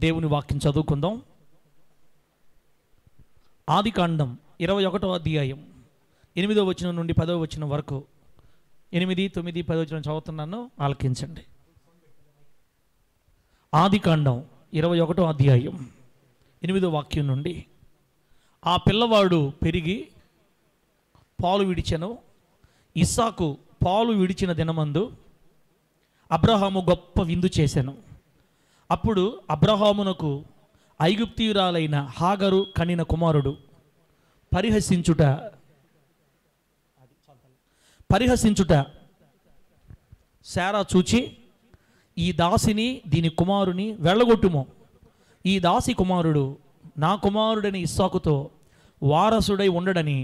దేవుని వాక్యం చదువుకుందాం. ఆదికాండం 21వ అధ్యాయం 8వ వచనం నుండి 10వ వచనం వరకు 8, 9, 10 వచనం చదువుతున్నాను, ఆలకించండి. ఆదికాండం 21వ అధ్యాయం 8వ వాక్యం నుండి. ఆ పిల్లవాడు పెరిగి పాలు విడిచెను. ఇస్సాకు పాలు విడిచిన దినమందు అబ్రహాము గొప్ప విందు చేసెను. అప్పుడు అబ్రహామునకు ఐగుప్తీయురాలైన హాగరు కనిన కుమారుడు పరిహసించుట శారా చూచి, ఈ దాసిని దీని కుమారుని వెళ్ళగొట్టుము. ఈ దాసి కుమారుడు నా కుమారుడని ఇస్సాకుతో వారసుడై ఉండడని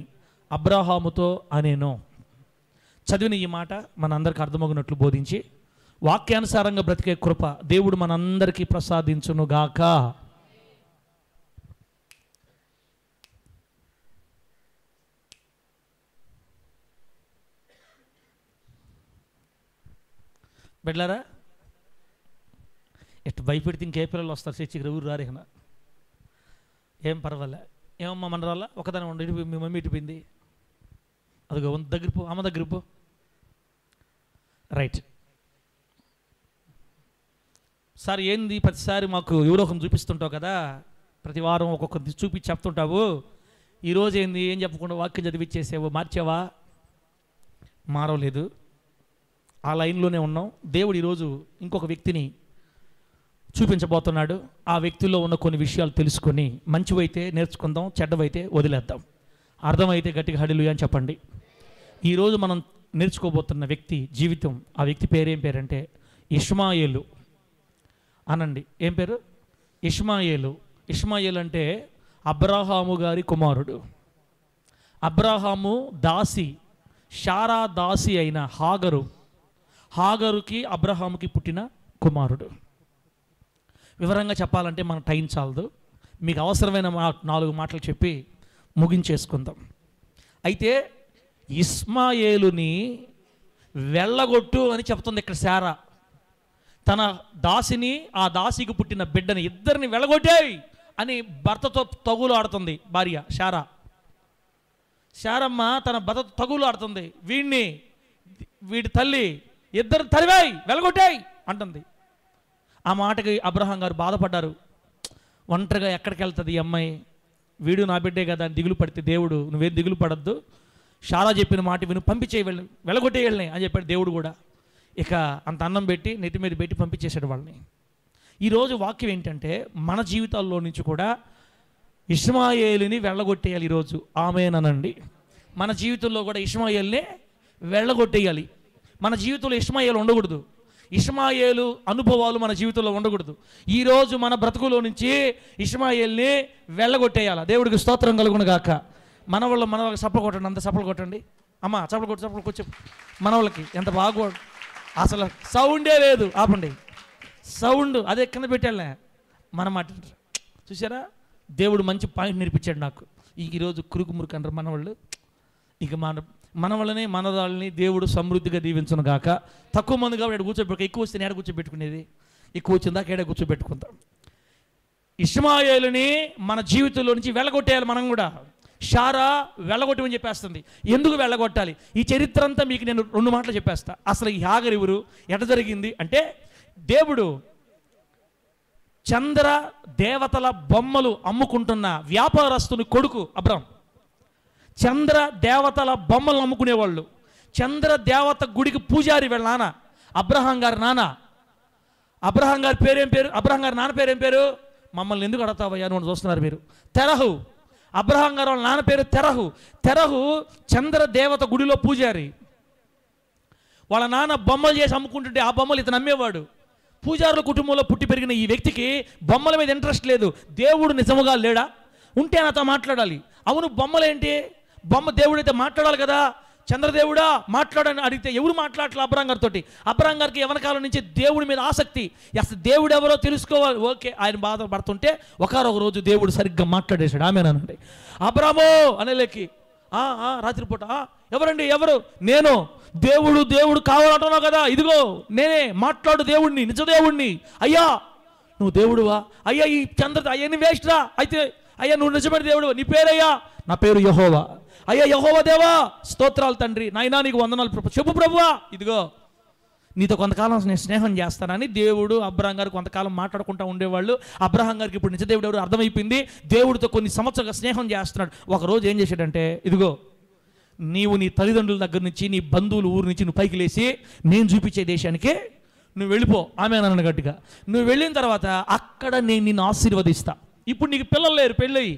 అబ్రహాముతో అనేను. చదివిన ఈ మాట మనందరికీ అర్థమగినట్లు బోధించి వాక్యానుసారంగా బ్రతికే కృప దేవుడు మనందరికీ ప్రసాదించునుగాక. బిడ్డలారా, ఇటు భయపెడితే ఇంకే పిల్లలు వస్తారు చర్చికి, ఎవరు రారేనా? ఏం పర్వాలే. ఏమమ్మా మన రాళ్ళ ఒకదాని ఉండి మీ మమ్మీ ఇటుపోయింది, అదిగో దగ్గర పో, అమ్మ దగ్గర పో. రైట్ సార్, ఏంది ప్రతిసారి మాకు ఎవరో ఒకరిని చూపిస్తుంటావు కదా, ప్రతి వారం ఒక్కొక్కరిని చూపించి చెప్తుంటావు. ఈరోజు ఏంది, ఏం చెప్పకుండా వాక్యం చదివిచ్చేసావు, మార్చావా? మారవలేదు, ఆ లైన్లోనే ఉన్నాం. దేవుడు ఈరోజు ఇంకొక వ్యక్తిని చూపించబోతున్నాడు. ఆ వ్యక్తిలో ఉన్న కొన్ని విషయాలు తెలుసుకొని మంచివైతే నేర్చుకుందాం, చెడ్డవైతే వదిలేద్దాం. అర్థమైతే గట్టిగా హల్లెలూయా అని చెప్పండి. ఈరోజు మనం నేర్చుకోబోతున్న వ్యక్తి జీవితం, ఆ వ్యక్తి పేరేం పేరంటే ఇష్మాయేలు అనండి. ఏం పేరు? ఇష్మాయేలు. ఇష్మాయేలు అంటే అబ్రహాము గారి కుమారుడు. అబ్రహాము దాసి, శారా దాసి అయిన హాగరుకి అబ్రహాముకి పుట్టిన కుమారుడు. వివరంగా చెప్పాలంటే మనకు టైం చాలదు, మీకు అవసరమైన 4 మాటలు చెప్పి ముగించేసుకుందాం. అయితే ఇష్మాయేలుని వెళ్ళగొట్టు అని చెప్తుంది ఇక్కడ శారా. తన దాసిని, ఆ దాసికి పుట్టిన బిడ్డని ఇద్దరిని వెళ్ళగొట్టాయి అని భర్తతో తగులు ఆడుతుంది భార్య శారమ్మ. తన భర్తతో తగులు ఆడుతుంది. వీడి తల్లి ఇద్దరు తరివాయి, వెళ్ళగొట్టాయి అంటుంది. ఆ మాటకి అబ్రహాం గారు బాధపడ్డారు. ఒంటరిగా ఎక్కడికి వెళ్తుంది ఈ అమ్మాయి, వీడు నా బిడ్డే కదా అని దిగులు పడితే దేవుడు, నువ్వేం దిగులు పడద్దు, శారా చెప్పిన మాట విను, పంపించే వెళ్ళగొట్టేయాలని అని చెప్పాడు దేవుడు కూడా. ఇక అంత అన్నం పెట్టి నెత్తి మీద పెట్టి పంపించేశాడు వాళ్ళని. ఈరోజు వాక్యం ఏంటంటే మన జీవితాల్లో నుంచి కూడా ఇష్మాయేలుని వెళ్ళగొట్టేయాలి ఈరోజు. ఆమేనండి. మన జీవితంలో కూడా ఇష్మాయేలుని వెళ్ళగొట్టేయాలి. మన జీవితంలో ఇష్మాయేలు ఉండకూడదు. ఇష్మాయేలు అనుభవాలు మన జీవితంలో ఉండకూడదు. ఈరోజు మన బ్రతుకులో నుంచి ఇష్మాయేల్ని వెళ్ళగొట్టేయాలి. దేవుడికి స్తోత్రం కలుగును గాక. మన వాళ్ళకి చప్పలు కొట్టండి, అంత చప్పలు కొట్టండి. అమ్మ చప్పలు కూర్చో. మన వాళ్ళకి ఎంత బాగా, అసలు సౌండే లేదు, ఆపండి సౌండ్, అదే కింద పెట్టాలే మన మాట. చూసారా, దేవుడు మంచి పాయింట్ నేర్పించాడు నాకు. ఈరోజు కురుకు మురుకు అంటారు మన వాళ్ళు. ఇక మన వాళ్ళని, మన వాళ్ళని దేవుడు సమృద్ధిగా దీవించును గాక. తక్కువ మంది కాబట్టి కూర్చోబెట్టుకో, ఎక్కువ వస్తే నేడ కూర్చోబెట్టుకునేది, ఎక్కువ వచ్చిందాక ఏడ కూర్చోబెట్టుకుంటాం. ఇష్మాయేలుని మన జీవితంలో నుంచి వెళ్ళగొట్టేయాలి మనం కూడా. శారా వెళ్ళగొట్టమని చెప్పేస్తుంది. ఎందుకు వెళ్ళగొట్టాలి? ఈ చరిత్ర అంతా మీకు నేను 2 మాటలు చెప్పేస్తా. అసలు ఈ హాగరు ఎవరు, ఎట జరిగింది అంటే, దేవుడు చంద్ర దేవతల బొమ్మలు అమ్ముకుంటున్న వ్యాపారస్తుని కొడుకు అబ్రహాం. చంద్ర దేవతల బొమ్మలు అమ్ముకునేవాళ్ళు. చంద్ర దేవత గుడికి పూజారి వీళ్ళ నాన్న, అబ్రహాం గారి నాన్న. అబ్రహాం గారి పేరేం పేరు? అబ్రహాం గారి నాన్న పేరేం పేరు? మమ్మల్ని ఎందుకు అడతావయ్యా అని చూస్తున్నారు మీరు. తెరహు. అబ్రహాం గారు వాళ్ళ నాన్న పేరు తెరహు చంద్ర దేవత గుడిలో పూజారి. వాళ్ళ నాన్న బొమ్మలు చేసి అమ్ముకుంటుంటే ఆ బొమ్మలు ఇతను అమ్మేవాడు. పూజారుల కుటుంబంలో పుట్టి పెరిగిన ఈ వ్యక్తికి బొమ్మల మీద ఇంట్రెస్ట్ లేదు. దేవుడు నిజముగా లేడా? ఉంటే నాతో మాట్లాడాలి. అవును, బొమ్మలేంటి? బొమ్మ దేవుడైతే మాట్లాడాలి కదా. చంద్రదేవుడా మాట్లాడని అడిగితే ఎవరు మాట్లాడలే అబ్రహాం గారితో. అబ్రహాం గారికి ఎవరికాలం నుంచి దేవుడి మీద ఆసక్తి, అసలు దేవుడు ఎవరో తెలుసుకోవాలి. ఓకే, ఆయన బాధపడుతుంటే ఒకరొక రోజు దేవుడు సరిగ్గా మాట్లాడేశాడు. ఆమేనండి. అబ్రహాము అనేలేకి రాత్రిపూట ఎవరండి? ఎవరు? నేను. దేవుడు కావాలంటున్నావు కదా, ఇదిగో నేనే, మాట్లాడు దేవుడిని, నిజ దేవుడిని. అయ్యా నువ్వు దేవుడువా? అయ్యా ఈ అవన్నీ వేస్ట్ రా. అయితే అయ్యా నువ్వు నిజమైన దేవుడు, నీ పేరయ్యా? నా పేరు యెహోవా. అయ్యా యెహోవా దేవా, స్తోత్రాలు తండ్రి, నాయనా నీకు వందనాలు ప్రభు. చెప్పు ప్రభువా, ఇదిగో నీతో కొంతకాలం నేను స్నేహం చేస్తానని దేవుడు అబ్రహాం గారు కొంతకాలం మాట్లాడుకుంటూ ఉండేవాళ్ళు. అబ్రహాం గారికి ఇప్పుడు నిజ దేవుడు ఎవరు అర్థమైపోయింది. దేవుడితో కొన్ని సంవత్సరాలుగా స్నేహం చేస్తున్నాడు. ఒకరోజు ఏం చేశాడంటే, ఇదిగో నీవు నీ తల్లిదండ్రుల దగ్గర నుంచి, నీ బంధువుల ఊరు నుంచి నువ్వు పైకి లేచి నేను చూపించే దేశానికే నువ్వు వెళ్ళిపో. ఆమె అన్నాను గట్టిగా. నువ్వు వెళ్ళిన తర్వాత అక్కడ నేను నిన్ను ఆశీర్వదిస్తా. ఇప్పుడు నీకు పిల్లలు లేరు, పెళ్ళయి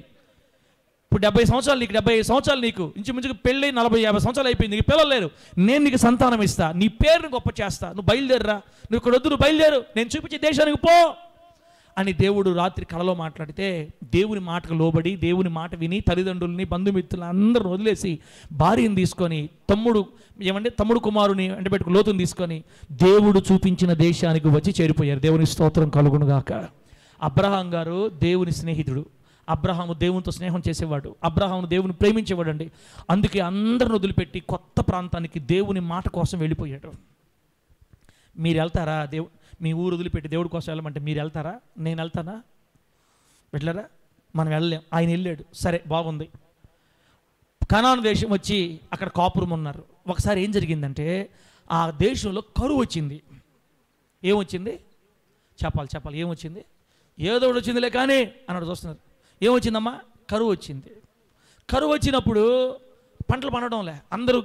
ఇప్పుడు 70 సంవత్సరాలు, నీకు 75 సంవత్సరాలు, నీకు ఇంచుమించుకు పెళ్ళి 40-50 సంవత్సరాలు అయిపోయింది, నీకు పిల్లలు లేరు. నేను నీకు సంతానం ఇస్తా, నీ పేరుని గొప్ప చేస్తా, నువ్వు బయలుదేరరా, నువ్వు ఇక్కడ వద్దు, నువ్వు బయలుదేరు, నేను చూపించే దేశానికి పో అని దేవుడు రాత్రి కలలో మాట్లాడితే, దేవుని మాటకు లోబడి దేవుని మాట విని తల్లిదండ్రుల్ని బంధుమిత్రులు అందరూ వదిలేసి భార్యను తీసుకొని తమ్ముడు కుమారుని వెంటబెట్టుకు లోతుని తీసుకొని దేవుడు చూపించిన దేశానికి వచ్చి చేరిపోయారు. దేవుని స్తోత్రం కలుగునుగాక. అబ్రహాం గారు దేవుని స్నేహితుడు. అబ్రహాము దేవునితో స్నేహం చేసేవాడు. అబ్రహాము దేవుని ప్రేమించేవాడు అండి. అందుకే అందరిని వదిలిపెట్టి కొత్త ప్రాంతానికి దేవుని మాట కోసం వెళ్ళిపోయాడు. మీరు వెళ్తారా? మీ ఊరు వదిలిపెట్టి దేవుడి కోసం వెళ్ళమంటే మీరు వెళ్తారా? నేను వెళ్తానా? వెళ్ళరా? మనం వెళ్ళలేం. ఆయన వెళ్ళాడు. సరే, బాగుంది. కనాను దేశం వచ్చి అక్కడ కాపురం ఉన్నారు. ఒకసారి ఏం జరిగిందంటే, ఆ దేశంలో కరువు వచ్చింది. ఏమొచ్చింది? చెప్పాలి ఏమొచ్చింది? ఏదో ఒకటి వచ్చిందిలే కానీ అన్నాడు. చూస్తున్నారు, ఏమొచ్చిందమ్మా? కరువు వచ్చింది. కరువు వచ్చినప్పుడు పంటలు పండడంలే, అందరూ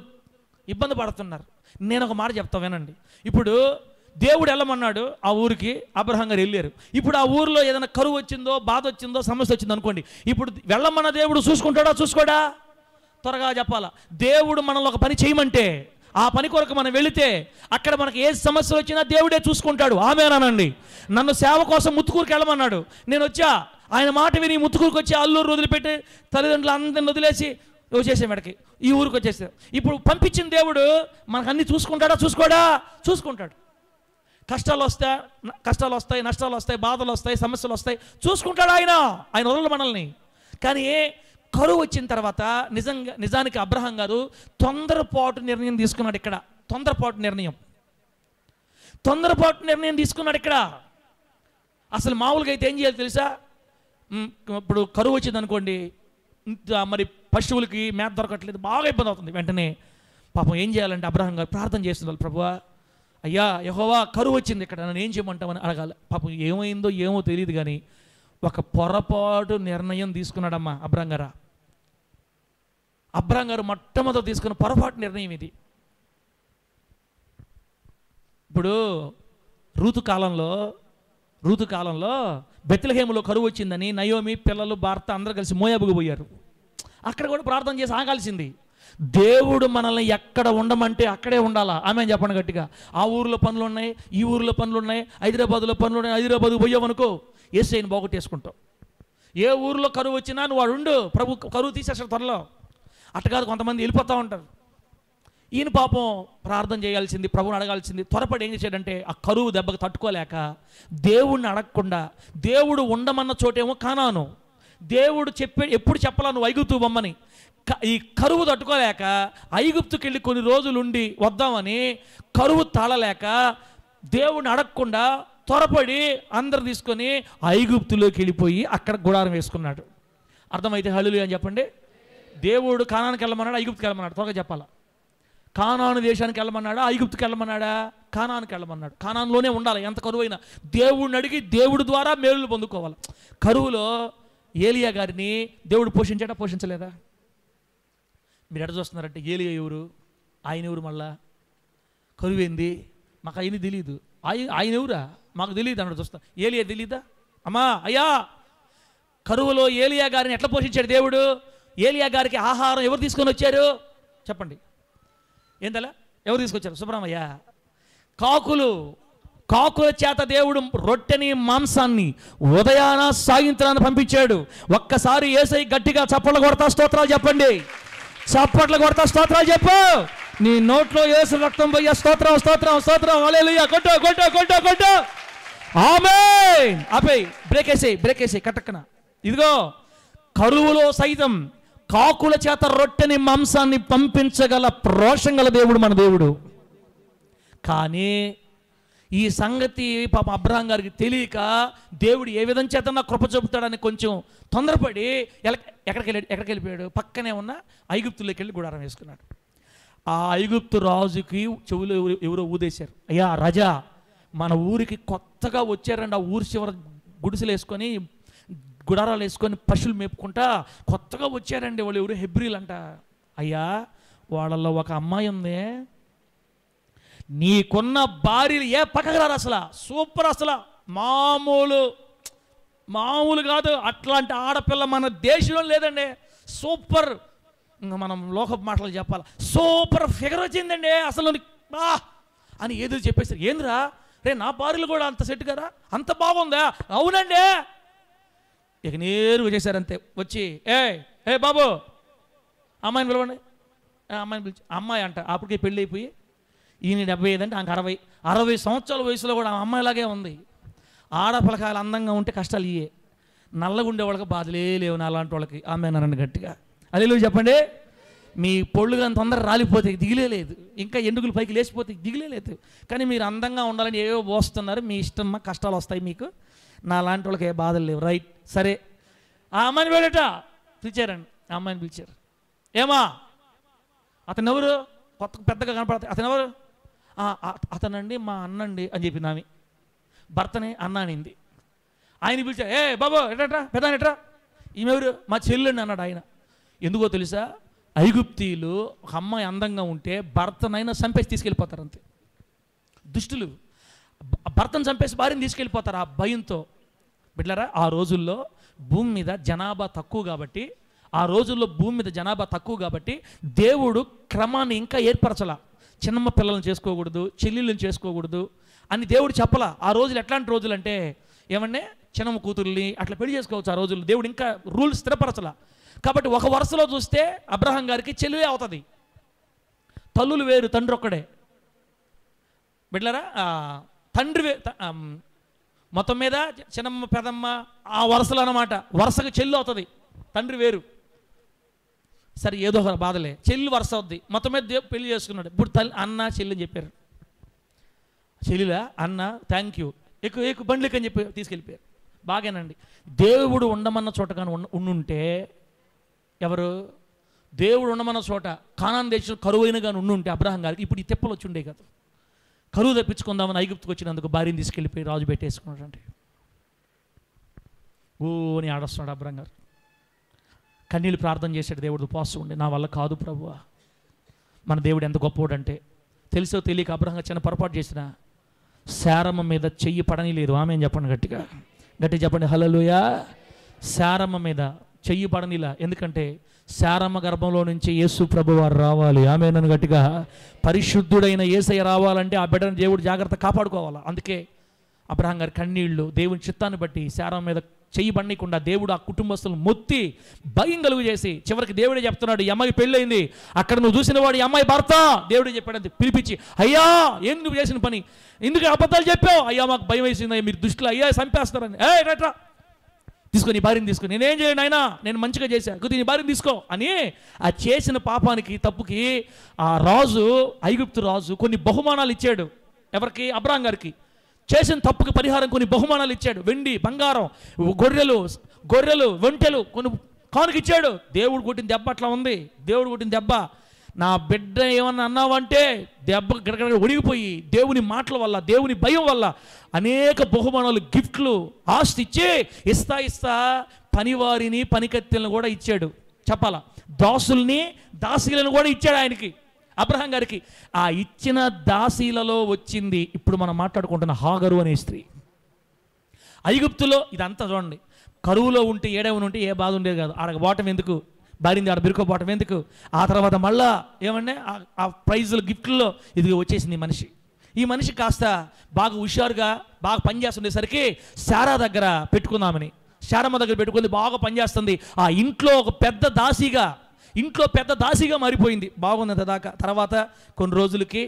ఇబ్బంది పడుతున్నారు. నేను ఒక మాట చెప్తా వినండి. ఇప్పుడు దేవుడు వెళ్ళమన్నాడు ఆ ఊరికి, అబ్రహాం గారు వెళ్ళారు. ఇప్పుడు ఆ ఊరిలో ఏదైనా కరువు వచ్చిందో, బాధ వచ్చిందో, సమస్య వచ్చిందో అనుకోండి, ఇప్పుడు వెళ్ళమన్న దేవుడు చూసుకుంటాడా? చూసుకోడా? త్వరగా చెప్పాలా. దేవుడు మనల్ని ఒక పని చేయమంటే ఆ పని కొరకు మనం వెళితే అక్కడ మనకి ఏ సమస్యలు వచ్చినా దేవుడే చూసుకుంటాడు. ఆమేనండి. నన్ను సేవ కోసం ముత్తుకూరుకి వెళ్ళమన్నాడు, నేను వచ్చా. ఆయన మాట విని ముత్తుకూరుకి వచ్చి అల్లూరు వదిలిపెట్టి తల్లిదండ్రులు అందరిని వదిలేసి వచ్చేసే మెడకి ఈ ఊరికి వచ్చేసారు. ఇప్పుడు పంపించిన దేవుడు మనకు అన్ని చూసుకుంటాడా? చూసుకోడా? చూసుకుంటాడు. కష్టాలు వస్తాయి, నష్టాలు వస్తాయి, బాధలు వస్తాయి, సమస్యలు వస్తాయి, చూసుకుంటాడు ఆయన వదలడు మనల్ని. కానీ కరువు వచ్చిన తర్వాత నిజానికి అబ్రహాం గారు తొందరపాటు నిర్ణయం తీసుకున్నాడు. ఇక్కడ తొందరపాటు నిర్ణయం తీసుకున్నాడు ఇక్కడ. అసలు మామూలుగా అయితే ఏం చేయాలి తెలుసా? ఇప్పుడు కరువు వచ్చింది అనుకోండి, మరి పశువులకి మేత దొరకట్లేదు, బాగా ఇబ్బంది అవుతుంది. వెంటనే పాపం ఏం చేయాలంటే అబ్రహాం గారు ప్రార్థన చేస్తున్నారు, ప్రభువా అయ్యా యెహోవా కరువు వచ్చింది ఇక్కడ, నన్ను ఏం చేయమంటామని అడగాలి. పాపం ఏమైందో ఏమో తెలియదు కానీ ఒక పొరపాటు నిర్ణయం తీసుకున్నాడమ్మా అబ్రహాం గారు మొట్టమొదటి తీసుకున్న పొరపాటు నిర్ణయం ఇది. ఇప్పుడు ఋతుకాలంలో బెత్లెహేములో కరువు వచ్చిందని నయోమి పిల్లలు భర్త అందరూ కలిసి మోయాబుకు పోయారు. అక్కడ కూడా ప్రార్థన చేసి ఆగాల్సింది. దేవుడు మనల్ని ఎక్కడ ఉండమంటే అక్కడే ఉండాలా. ఆమె చెప్పండి గట్టిగా. ఆ ఊరిలో పనులు ఉన్నాయి, ఈ ఊరిలో పనులు ఉన్నాయి, హైదరాబాద్లో పనులు ఉన్నాయి, హైదరాబాద్కు పోయావనుకో యేసయ్యను బాగొట్టేసుకుంటావు. ఏ ఊరిలో కరువు వచ్చినా నువ్వు వాడు ఉండు, ప్రభు కరువు తీసేస్తాడు త్వరలో. అట్టకాదు, కొంతమంది వెళ్ళిపోతూ ఉంటారు. ఈయన పాపం ప్రార్థన చేయాల్సింది, ప్రభువుని అడగాల్సింది. త్వరపడి ఏం చేశాడంటే ఆ కరువు దెబ్బకు తట్టుకోలేక దేవుణ్ణి అడగకుండా, దేవుడు ఉండమన్న చోటేమో కానాను, దేవుడు ఎప్పుడు చెప్పాలా నువ్వు ఐగుప్తు బొమ్మని, ఈ కరువు తట్టుకోలేక ఐగుప్తుకి వెళ్ళి కొన్ని రోజులు ఉండి వద్దామని కరువు తాళలేక దేవుణ్ణి అడగకుండా త్వరపడి అందరు తీసుకొని ఐగుప్తులోకి వెళ్ళిపోయి అక్కడ గుడారం వేసుకున్నాడు. అర్థమైతే హల్లెలూయా అని చెప్పండి. దేవుడు కానానికి వెళ్ళమన్నాడా? ఐగుప్తుకి వెళ్ళమన్నాడు? త్వరగా చెప్పాలా. కానాను దేశానికి వెళ్ళమన్నాడా? ఐగుప్తుకి వెళ్ళమన్నాడా? కానానికి వెళ్ళమన్నాడు. కానాన్లోనే ఉండాలి ఎంత కరువైనా. దేవుడిని అడిగి దేవుడి ద్వారా మేలులు పొందుకోవాలి. కరువులో ఏలియా గారిని దేవుడు పోషించలేదా? మీరు ఎడ చూస్తున్నారంటే ఏలియా ఎవరు, ఆయన ఎవరు, మళ్ళా కరువేంది మాకు ఆయన తెలియదు, ఆయన ఎవరా మాకు తెలియదు అన్నాడు. చూస్తా, ఏలియా తెలీదా? అమ్మా అయ్యా, కరువులో ఏలియా గారిని ఎట్లా పోషించాడు దేవుడు? ఏలియా గారికి ఆహారం ఎవరు తీసుకొని వచ్చారు చెప్పండి? ఏందలా ఎవరు తీసుకొచ్చారు? సుబ్రహ్మయ్య. కాకుల చేత దేవుడు రొట్టెని మాంసాన్ని ఉదయాన సాయంత్రాన్ని పంపించాడు. ఒక్కసారి యేసయ్య గట్టిగా చప్పట్లు కొడతా స్తోత్రాలు చెప్పండి. చప్పట్లు కొడతా స్తోత్రాలు చెప్పు. నీ నోట్లో యేసు రక్తం పోయా స్తోత్రం స్తోత్రం స్తోత్రం హల్లెలూయా. కొట్టు ఆమేన్. ఆపేయ్, బ్రేకేసి కట్టక్కన. ఇదిగో కరువులో సైతం కాకుల చేత రొట్టెని మాంసాన్ని పంపించగల రోషం గల దేవుడు మన దేవుడు. కానీ ఈ సంగతి పాప అబ్రహాం గారికి తెలియక దేవుడు ఏ విధం చేత నా కృప చూపుతాడని కొంచెం తొందరపడి ఎక్కడికి వెళ్ళిపోయాడు, పక్కనే ఉన్న ఐగుప్తులోకి వెళ్ళి గుడారం వేసుకున్నాడు. ఆ ఐగుప్తు రాజుకి చెవులు ఎవరో ఊదేశారు, అయ్యా రాజా, మన ఊరికి కొత్తగా వచ్చారండి, ఆ ఊరి చివర గుడిసెలు వేసుకొని గుడారాలు వేసుకొని పశువులు మేపుకుంటా కొత్తగా వచ్చారండి, వాళ్ళు ఎవరు హెబ్రీలు అంట. అయ్యా, వాళ్ళల్లో ఒక అమ్మాయి ఉంది, నీకున్న భార్యలు ఏ పక్కకు రారు, అసలు సూపర్, అసలు మామూలు కాదు, అట్లాంటి ఆడపిల్ల మన దేశంలో లేదండి, సూపర్. ఇంకా మనం లోకపు మాటలు చెప్పాలి, సూపర్ ఫిగర్ వచ్చిందండి అసలు అని ఏదో చెప్పేసారు. ఏందిరా రే, నా భార్యలు కూడా అంత సెట్ కదా, అంత బాగుందా? అవునండి. ఇక నేరుగా చేశారు అంతే, వచ్చి ఏ బాబు అమ్మాయిని పిలవండి. అమ్మాయిని పిలిచి, అమ్మాయి అంట అప్పటికే పెళ్ళి అయిపోయి, ఈయన 75 అంటే ఆమెకు 60 సంవత్సరాల వయసులో కూడా ఆ అమ్మాయిలాగే ఉంది. ఆడపిల్లకాయలు అందంగా ఉంటే కష్టాలు ఇయే, నల్లగా ఉండే వాళ్ళకి బాధలే లేవు, అలాంటి వాళ్ళకి. ఆమె అన్నారండి గట్టిగా, హల్లెలూయా చెప్పండి. మీ పొళ్ళు కానీ తొందర రాలిపోతే దిగులే లేదు, ఇంకా ఎండుగులు పైకి లేచిపోతే దిగులే లేదు. కానీ మీరు అందంగా ఉండాలని ఏవో పోస్తున్నారు, మీ ఇష్టం, కష్టాలు వస్తాయి మీకు, నా లాంటి వాళ్ళకి ఏ బాధలు లేవు. రైట్, సరే. ఆ అమ్మాయిని వెళ్ళట పిలిచారండి, ఆ అమ్మాయిని పిలిచారు. ఏమా, అతను ఎవరు? కొత్త పెద్దగా కనపడతాయి. అతను ఎవరు? అతనండి మా అన్నండి అని చెప్పింది ఆమె. భర్తనే అన్న అనింది. ఆయన పిలిచారు, ఏ బాబు ఎట్రా పెద్ద ఎట్రా. ఈమెవరు? మా చెల్లెండి అన్నాడు ఆయన. ఎందుకో తెలుసా, ఐగుప్తీయులు ఒక అమ్మాయి అందంగా ఉంటే భర్తనైనా చంపేసి తీసుకెళ్ళిపోతారు అంతే. దుష్టులు భర్తను చంపేసి భార్యను తీసుకెళ్ళిపోతారు ఆ భయంతో. బిడ్డలారా, ఆ రోజుల్లో భూమి మీద జనాభా తక్కువ కాబట్టి దేవుడు క్రమాన్ని ఇంకా ఏర్పరచలా. చిన్నమ్మ పిల్లలను చేసుకోకూడదు, చెల్లెళ్ళని చేసుకోకూడదు అని దేవుడు చెప్పలా. ఆ రోజులు ఎట్లాంటి రోజులు అంటే, ఏమంటే చిన్నమ్మ కూతుర్ని అట్లా పెళ్లి చేసుకోవచ్చు. ఆ రోజుల్లో దేవుడు ఇంకా రూల్స్ స్థిరపరచలా. కాబట్టి ఒక వరుసలో చూస్తే అబ్రహాం గారికి చెల్లివే అవుతుంది, తల్లులు వేరు, తండ్రి ఒక్కడే. బిడ్డలారా, తండ్రి మొత్తం మీద చిన్నమ్మ పెదమ్మ ఆ వరుసలు అన్నమాట. వరుసకు చెల్లి అవుతుంది, తండ్రి వేరు. సరే, ఏదో ఒక బాధలే, చెల్లి వరుస అవుద్ది. మొత్తం మీద దేవుడు పెళ్లి చేసుకున్నాడు. ఇప్పుడు అన్న చెల్లి అని చెప్పారు. చెల్లిలా అన్న థ్యాంక్ యూ ఎక్కువ బండ్లకి అని చెప్పి తీసుకెళ్ళిపోయారు. బాగానండి. దేవుడు ఉండమన్న చోట కానీ ఉండుంటే, ఎవరు? దేవుడు ఉండమన్న చోట కానాన్ దేశంలో కరువైన కానీ ఉండుంటే అబ్రహాం గారికి ఇప్పుడు ఈ తెప్పలు వచ్చి ఉండే కదా. కరువు తెప్పించుకుందామని ఐగుప్తుకు వచ్చినందుకు భార్యను తీసుకెళ్ళిపోయి రాజు పెట్టేసుకున్నాడు. అంటే అని ఆడొస్తున్నాడు అబ్రహాం గారు. కన్నీళ్ళు ప్రార్థన చేశాడు, దేవుడు ఉపవాసం ఉండి, నా వల్ల కాదు ప్రభువా. మన దేవుడు ఎంత గొప్పవాడంటే, తెలుసో తెలియక అబ్రహాం చిన్న పొరపాటు చేసిన శారమ్మ మీద చెయ్యి పడని లేదు. ఆమె చెప్పండి, గట్టిగా చెప్పండి, హల్లెలూయా. శారమ్మ మీద చెయ్యి పడనిలా. ఎందుకంటే శారమ్మ గర్భంలో నుంచి యేసు ప్రభువారు రావాలి. ఆమె నన్ను గట్టిగా, పరిశుద్ధుడైన యేసయ్య రావాలంటే ఆ బిడ్డను దేవుడు జాగ్రత్త కాపాడుకోవాలి. అందుకే అబ్రహాం గారి కన్నీళ్ళు దేవుని చిత్తాన్ని బట్టి శారమ్మ మీద చెయ్యి బండికుండా దేవుడు ఆ కుటుంబస్తులను మొత్తి భయం కలుగు చేసి, చివరికి దేవుడే చెప్తున్నాడు, ఈ అమ్మాయి పెళ్ళయింది, అక్కడ నువ్వు చూసిన వాడు ఈ అమ్మాయి భర్త. దేవుడే చెప్పాడు, పిలిపించి, అయ్యా ఏం నువ్వు చేసిన పని, ఎందుకు అబద్ధాలు చెప్పావు? అయ్యా మాకు భయం వేసింది, మీరు దుష్టులు, అయ్యా చంపేస్తారని. రైట్రా తీసుకొని భార్యను తీసుకొని, నేనేం చేయను అయినా, నేను మంచిగా చేశాను, కొద్దిగా నీ భార్యను తీసుకో అని. ఆ చేసిన పాపానికి తప్పుకి ఆ రాజు, ఐగుప్తు రాజు కొన్ని బహుమానాలు ఇచ్చాడు. ఎవరికి? అబ్రహాం గారికి. చేసిన తప్పుకి పరిహారం కొన్ని బహుమానాలు ఇచ్చాడు. వెండి, బంగారం, గొర్రెలు, ఒంటెలు కొన్ని కానుకిచ్చాడు. దేవుడు కొట్టిన దెబ్బ అట్లా ఉంది. దేవుడు కొట్టిన దెబ్బ, నా బిడ్డ ఏమన్నా అన్నావంటే దెబ్బ గడగడ ఒడిగిపోయి, దేవుని మాటల వల్ల, దేవుని భయం వల్ల అనేక బహుమానాలు, గిఫ్ట్లు, ఆస్తి ఇచ్చే ఇస్తా పనివారిని, పనికత్తెలను కూడా ఇచ్చాడు. చెప్పాలా, దాసుల్ని, దాసీలను కూడా ఇచ్చాడు ఆయనకి, అబ్రహాం గారికి. ఆ ఇచ్చిన దాసీలలో వచ్చింది ఇప్పుడు మనం మాట్లాడుకుంటున్న హాగరు అనే స్త్రీ. ఐగుప్తులో ఇదంతా చూడండి, కరువులో ఉంటే ఏడవని ఉంటే ఏ బాధ ఉండేది కాదు. ఆడకు పోవటం ఎందుకు, భార్యని ఆడ బిరుకోపోవటం ఎందుకు. ఆ తర్వాత మళ్ళా ఏమంటే ఆ ప్రైజులు, గిఫ్ట్లో ఇది వచ్చేసింది మనిషి. ఈ మనిషి కాస్త బాగా హుషారుగా బాగా పనిచేస్తుండేసరికి శారా దగ్గర పెట్టుకుందామని, శారమ్మ దగ్గర పెట్టుకుంది, బాగా పనిచేస్తుంది. ఆ ఇంట్లో ఒక పెద్ద దాసిగా మారిపోయింది. బాగుంది అంతదాకా. తర్వాత కొన్ని రోజులకి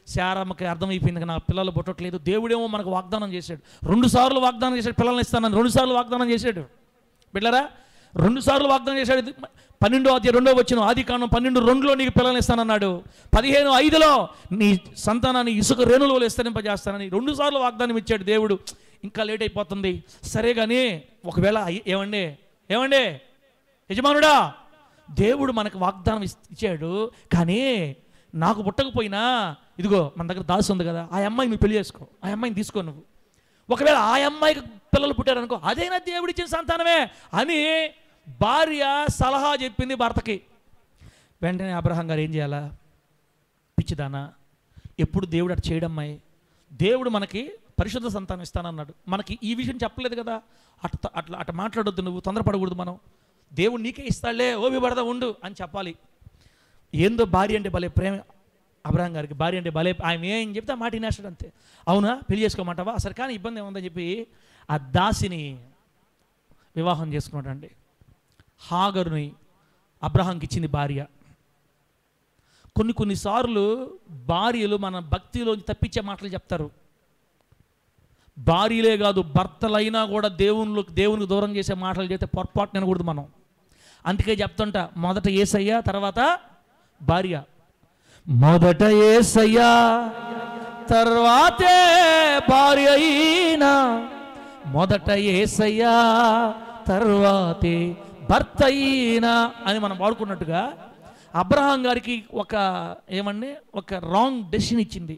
శారమ్మకి అర్థమైపోయింది, నా పిల్లలు పుట్టట్లేదు. దేవుడేమో మనకు వాగ్దానం చేశాడు, 2 సార్లు వాగ్దానం చేశాడు, పిల్లల్ని ఇస్తానని 2 సార్లు వాగ్దానం చేశాడు. బిడ్డలారా, 2 సార్లు వాగ్దానం చేశాడు. 12:2 ఆదికాండం 12:2 నీకు పిల్లల్ని ఇస్తానన్నాడు. 15:5 నీ సంతానాన్ని ఇసుక రేణుల వల్ల విస్తరింపజేస్తానని 2 సార్లు వాగ్దానం ఇచ్చాడు దేవుడు. ఇంకా లేట్ అయిపోతుంది. సరే కానీ ఒకవేళ ఏమండి యజమానుడా, దేవుడు మనకు వాగ్దానం ఇచ్చాడు, కానీ నాకు పుట్టకపోయినా ఇదిగో మన దగ్గర దాసి ఉంది కదా, ఆ అమ్మాయి నువ్వు పెళ్లి చేసుకో, ఆ అమ్మాయిని తీసుకో నువ్వు. ఒకవేళ ఆ అమ్మాయికి పిల్లలు పుట్టారనుకో, అదేనా దేవుడు ఇచ్చిన సంతానమే అని భార్య సలహా చెప్పింది భర్తకి. వెంటనే అబ్రహాం గారు ఏం చేయాలా? పిచ్చిదానా, ఎప్పుడు దేవుడు అటు చేయడమ్మాయి, దేవుడు మనకి పరిశుద్ధ సంతానం ఇస్తానన్నాడు, మనకి ఈ విషయం చెప్పలేదు కదా, అట్లా మాట్లాడొద్దు, నువ్వు తొందరపడకూడదు, మనం దేవుడు నీకే ఇస్తాడులే, ఓపి పడదా ఉండు అని చెప్పాలి. ఏందో భార్య అంటే భలే ప్రేమ అబ్రహాం గారికి, భార్య అంటే భలే, ఆయన ఏం చెప్తే ఆ మాట వినేస్తాడు అంతే. అవునా, పెళ్లి చేసుకోమంటావా, అసలు కానీ ఇబ్బంది ఏముందని చెప్పి ఆ దాసిని వివాహం చేసుకున్నాడండి. హాగరుని అబ్రహాంకి ఇచ్చింది భార్య. కొన్నిసార్లు భార్యలు మన భక్తిలోంచి తప్పించే మాటలు చెప్తారు. భార్యలే కాదు, భర్తలైనా కూడా దేవునికి దూరం చేసే మాటలు చెప్తే పొరపాటు వినకూడదు మనం. అందుకే చెప్తుంట, మొదట యేసయ్య తర్వాత భార్య, మొదట యేసయ్య తర్వాతే భార్య అయినా, మొదట యేసయ్య తర్వాతే భర్త అయినా అని మనం వాడుకున్నట్టుగా అబ్రహాం గారికి ఒక రాంగ్ డెసిషన్ ఇచ్చింది,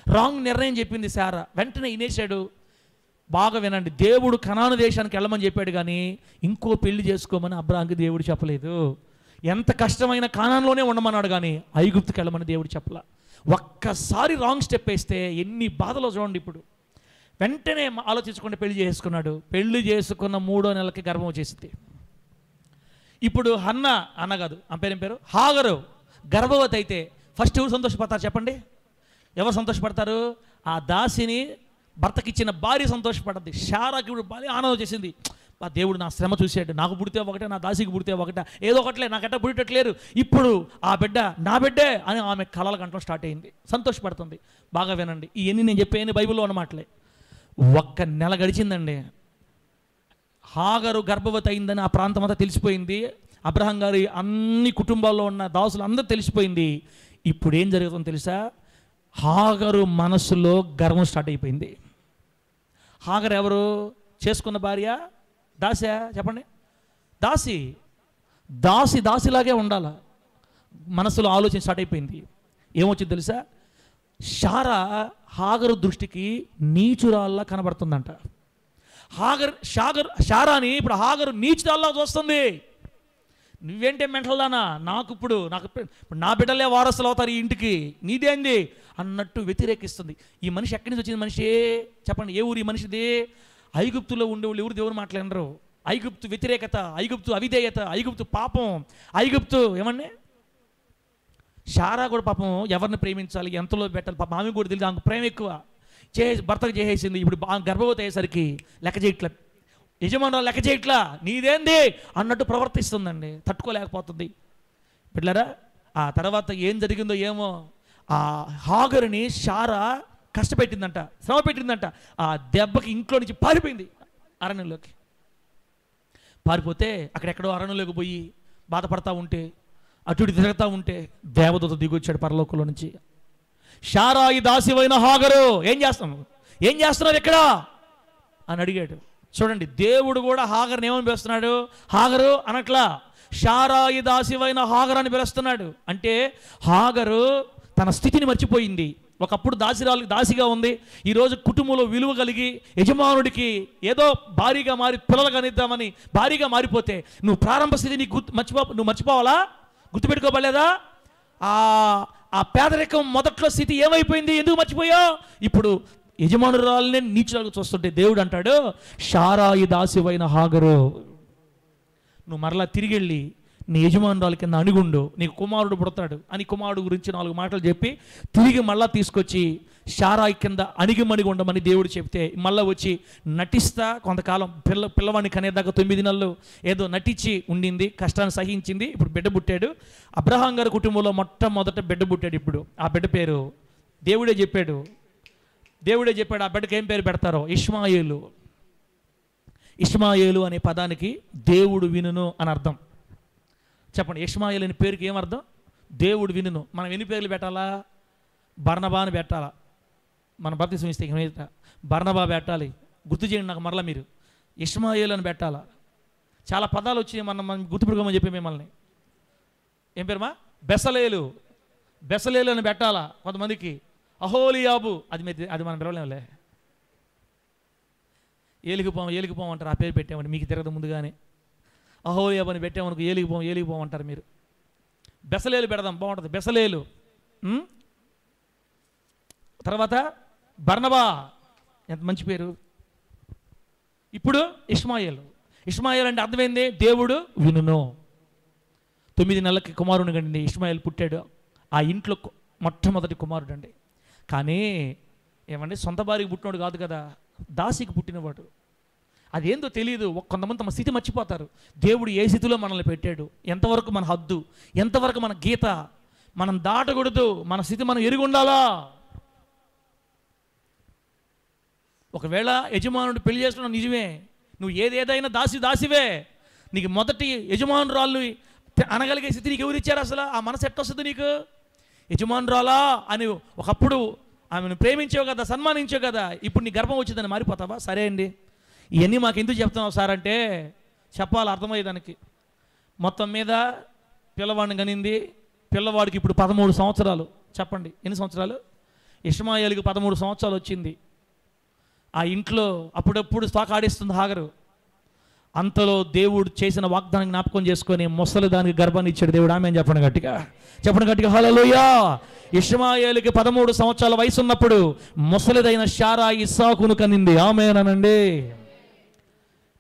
రాంగ్ నిర్ణయం చెప్పింది శారా. వెంటనే ఇనేశాడు. బాగా వినండి, దేవుడు కనాను దేశానికి వెళ్ళమని చెప్పాడు, కానీ ఇంకో పెళ్లి చేసుకోమని అబ్రహాంకి దేవుడు చెప్పలేదు. ఎంత కష్టమైన కానాన్లోనే ఉండమన్నాడు, కానీ ఐగుప్తుకి వెళ్ళమని దేవుడు చెప్పలా. ఒక్కసారి రాంగ్ స్టెప్ వేస్తే ఎన్ని బాధలో చూడండి. ఇప్పుడు వెంటనే ఆలోచించకుండా పెళ్లి చేసుకున్నాడు. పెళ్లి చేసుకున్న 3వ నెలకి గర్భం వచ్చేసింది. ఇప్పుడు అన్న కాదు, ఆ పేరు హాగరు గర్భవతి అయితే ఫస్ట్ ఎవరు సంతోషపడతారు చెప్పండి? ఎవరు సంతోషపడతారు? ఆ దాసిని భర్తకిచ్చిన భార్య సంతోషపడ్డది. శారాకి ఇప్పుడు బాగా ఆనందం చేసింది. దేవుడు నా శ్రమ చూశాడు, నాకు పుడితే ఒకటే, నా దాసికి పుడితే ఒకటే, ఏదో ఒకట్లే, నాకెట్ట పుట్టట్లేరు, ఇప్పుడు ఆ బిడ్డ నా బిడ్డే అని ఆమె కలల కంటం స్టార్ట్ అయింది. సంతోషపడుతుంది. బాగా వినండి, ఇవన్నీ నేను చెప్పాను బైబిల్లో అన్నమాటలే. 1 నెల గడిచిందండి. హాగరు గర్భవతి అయిందని ఆ ప్రాంతం అంతా తెలిసిపోయింది. అబ్రహాం గారి అన్ని కుటుంబాల్లో ఉన్న దాసులు అందరూ తెలిసిపోయింది. ఇప్పుడు ఏం జరుగుతుందో తెలుసా? హాగరు మనసులో గర్వం స్టార్ట్ అయిపోయింది. హాగరు ఎవరు? చేసుకున్న భార్య, దాసా చెప్పండి? దాసిలాగే ఉండాల. మనసులో ఆలోచన స్టార్ట్ అయిపోయింది. ఏమొచ్చింది తెలుసా? హాగరు దృష్టికి నీచురాల్లా కనబడుతుందంట. శారాని ఇప్పుడు హాగరు నీచురాల్లా చూస్తుంది. నువ్వేంటే మెంటల్దానా, ఇప్పుడు నా బిడ్డలే వారసులు అవుతారు ఈ ఇంటికి, నీదేంది అన్నట్టు వ్యతిరేకిస్తుంది. ఈ మనిషి ఎక్కడి నుంచి వచ్చింది మనిషి చెప్పండి? ఏ ఊరు ఈ మనిషిది? ఐగుప్తులో ఉండేవాళ్ళు ఎవరు దేవుడు మాట్లాడరు. ఐగుప్తు వ్యతిరేకత, ఐగుప్తు అవిధేయత, ఐగుప్తు పాపం, ఐగుప్తు ఏమన్నా. శారా కూడా పాపం ఎవరిని ప్రేమించాలి, ఎంతలో పెట్టాలి, పాపం ఆమె కూడా తెలియదు, ఆమెకు ప్రేమ ఎక్కువ, భర్తకు చేసేసింది. ఇప్పుడు గర్భవతి అయ్యేసరికి లెక్క చేయట్లా, యజమానులు లెక్క చేయట్లా, నీదేంది అన్నట్టు ప్రవర్తిస్తుందండి. తట్టుకోలేకపోతుంది. బిడ్డలారా, ఆ తర్వాత ఏం జరిగిందో ఏమో, ఆ హాగరుని శారా కష్టపెట్టిందంట, శ్రమ పెట్టిందంట. ఆ దెబ్బకి ఇంట్లో నుంచి పారిపోయింది అరణ్యంలోకి. పారిపోతే అక్కడెక్కడో అరణ్యంలోకి పోయి బాధపడతా ఉంటే, అటు తిరుగుతూ ఉంటే దేవదూత దిగొచ్చాడు పరలోకంలో నుంచి. శారా, ఈ దాసివైన హాగరు ఏం చేస్తున్నావు ఇక్కడ అని అడిగాడు. చూడండి, దేవుడు కూడా హాగర్ని ఏమని పిలుస్తున్నాడు? హాగరు అనట్లా, శారా ఈ దాసివైన హాగరు అని పిలుస్తున్నాడు. అంటే హాగరు తన స్థితిని మర్చిపోయింది. ఒకప్పుడు దాసిగా ఉంది, ఈరోజు కుటుంబంలో విలువ కలిగి యజమానుడికి ఏదో భారీగా మారి పిల్లలు కనిద్దామని భారీగా మారిపోతే నువ్వు ప్రారంభ స్థితిని నువ్వు మర్చిపోవాలా? గుర్తుపెట్టుకోబడలేదా? ఆ పేదరికం మొదట్లో స్థితి ఏమైపోయింది? ఎందుకు మర్చిపోయావు? ఇప్పుడు యజమానురాలనే నీచురాలుగా చూస్తుంటే దేవుడు అంటాడు, శారా ఈ దాసివైన హాగరు, నువ్వు మరలా తిరిగి వెళ్ళి నీ యజమానురాలు కింద అణిగుండు, నీకు కుమారుడు పుడతాడు అని కుమారుడు గురించి 4 మాటలు చెప్పి తిరిగి మళ్ళా తీసుకొచ్చి శారా కింద అణిగిమణిగి ఉండమని దేవుడు చెప్తే మళ్ళీ వచ్చి నటిస్తా కొంతకాలం పిల్లవాడిని కనేదాకా 9 నెలలు ఏదో నటించి ఉండింది, కష్టాన్ని సహించింది. ఇప్పుడు బిడ్డ పుట్టాడు. అబ్రహాం గారి కుటుంబంలో మొట్టమొదట బిడ్డ పుట్టాడు. ఇప్పుడు ఆ బిడ్డ పేరు దేవుడే చెప్పాడు ఆ బిడ్డకి ఏం పేరు పెడతారో? ఇష్మాయేలు అనే పదానికి దేవుడు వినును అని అర్థం. చెప్పండి. ఇష్మాయేలు అనే పేరుకి ఏమర్థం? దేవుడు వినును. మనం ఎన్ని పేర్లు పెట్టాలా? బర్నబా అని పెట్టాలా? మన బాప్తిసం ఇస్తే బర్నబా పెట్టాలి. గుర్తు చేయండి నాకు మరలా మీరు. ఇష్మాయేలు అని పెట్టాలా? చాలా పదాలు వచ్చి మనం గుర్తుపెట్టుకోమని చెప్పి మిమ్మల్ని. ఏం పేరుమా? బెసలేలు. బెసలేలు అని పెట్టాలా కొంతమందికి. అహోలియాబు అది మనం పిలవలేములే. ఏలిగిపోం అంటారు. ఆ పేరు పెట్టామండి మీకు తిరగదు ముందుగానే. అహోలియాబు అని పెట్టామనుకో ఏలిగిపోం అంటారు మీరు. బెసలేలు పెడదాం, బాగుంటుంది. బెసలేలు. తర్వాత బర్నబా, ఎంత మంచి పేరు. ఇప్పుడు ఇష్మాయేలు. ఇష్మాయేలు అంటే అర్థమైంది దేవుడు వినును. 9 నెలలకి కుమారుని కండి ఇష్మాయేలు పుట్టాడు. ఆ ఇంట్లో మొట్టమొదటి కుమారుడు అండి. కానీ ఏమండి, సొంత భార్యకి పుట్టినోడు కాదు కదా, దాసికి పుట్టినవాడు. అదేందో తెలియదు. కొంతమంది తమ స్థితి మర్చిపోతారు. దేవుడు ఏ స్థితిలో మనల్ని పెట్టాడు, ఎంతవరకు మన హద్దు, ఎంతవరకు మన గీత, మనం దాటకూడదు. మన స్థితి మనం ఎరిగి ఉండాలా. ఒకవేళ యజమానుడు పెళ్లి చేసుకున్నావు నిజమే, నువ్వు ఏదైనా దాసివే. నీకు మొదటి యజమానురాళ్ళు అనగలిగే స్థితి నీకు ఎవరిచ్చారు? అసలు ఆ మనసు ఎట్టొస్తుంది నీకు? యజమానురాలా అని ఒకప్పుడు ఆమెను ప్రేమించావు కదా, సన్మానించావు కదా, ఇప్పుడు నీ గర్భం వచ్చిందని మారిపోతావా? సరే అండి, ఇవన్నీ మాకు ఎందుకు చెప్తున్నావు సార్ అంటే చెప్పాలి అర్థమయ్యేదానికి. మొత్తం మీద పిల్లవాడిని కనింది. పిల్లవాడికి ఇప్పుడు 13 సంవత్సరాలు. చెప్పండి ఎన్ని సంవత్సరాలు? ఇష్మాయేలుకి 13 సంవత్సరాలు వచ్చింది. ఆ ఇంట్లో అప్పుడప్పుడు స్టాక్ ఆడిస్తుంది హాగరు. అంతలో దేవుడు చేసిన వాగ్దానం జ్ఞాపకం చేసుకొని ముసలి దానికి గర్భాన్ని ఇచ్చాడు దేవుడు. ఆమె చెప్పండి గట్టిగా హల్లెలూయా. ఇష్మాయేలుకి 13 సంవత్సరాల వయసు ఉన్నప్పుడు ముసలిదైన శారా ఇస్సాకును కనింది. ఆమేనండి.